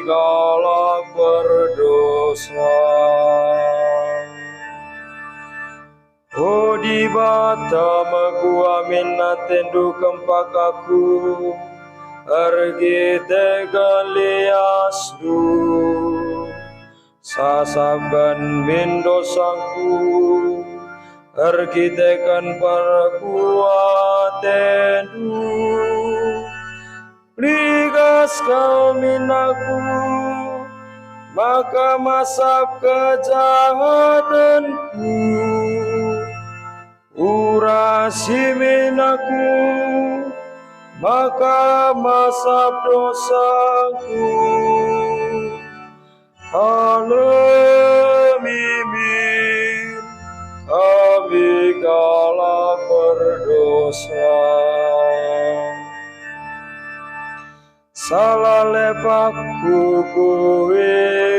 galak berdosa. O di bata magua minatendu kempak aku, argi tegalias du, sasabkan min dosaku, argi tekan perkuatendu, ligas kau minaku, maka masap kejahatanku, urasi minaku, maka masap dosaku. Alemimin kami kalah berdosa, salah lepakku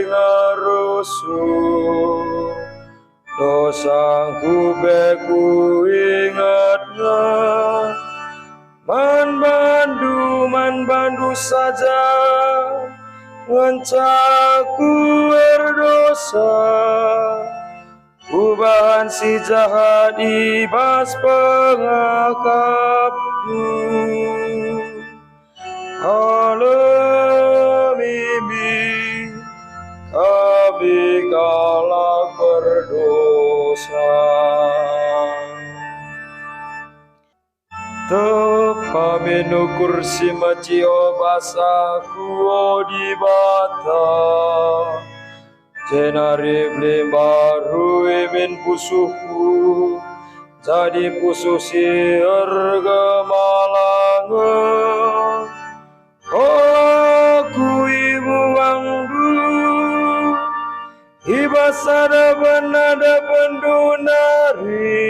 ingarusu, dosaku beku ingatlah, man bandu saja ngencaku berdosa, ubahan si jahat ibas pengakapku. Alemimin kami kalah berdosa, tepa menukur si macio basaku di bata, jenari beli baru imin pusuhku, jadi pusuh si ergemalangan. Aku ibu wangdu, ibasada benada pendunari,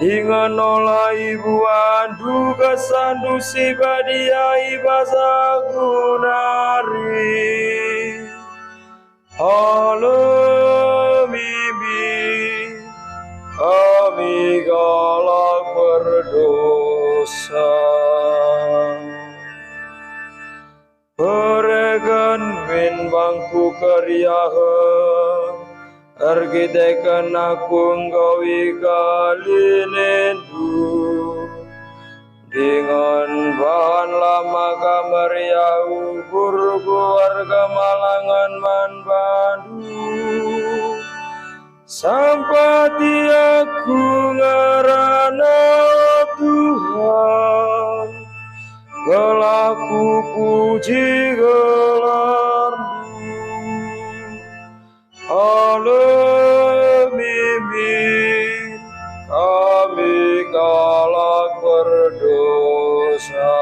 dengan olah ibu andu kesandu si badia ibasaku nari. Alemimin kami galak berdosa, peregan min bangku keriahan, argitekan aku nggawi kalinendu, dengan bahan lama kamariau burgu warga malangan man bandu, sampati aku ngarana Tuhan, gelaku puji gelarmu. Alemimin kami galak berdosa,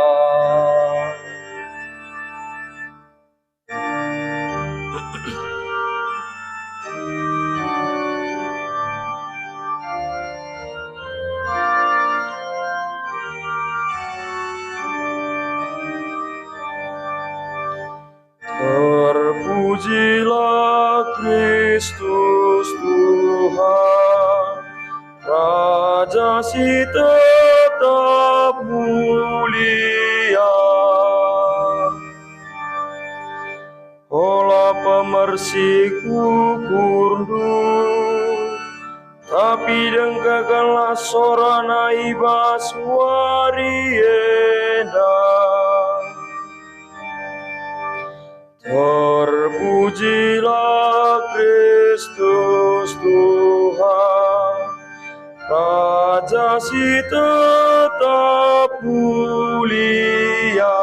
terpujilah Kristus Tuhan, Raja si tetap mulia. Olah pemersiku kurdu, tapi dengkakanlah sorana ibas warienda. Terpujilah Kristus Tuhan, Raja si tetap mulia.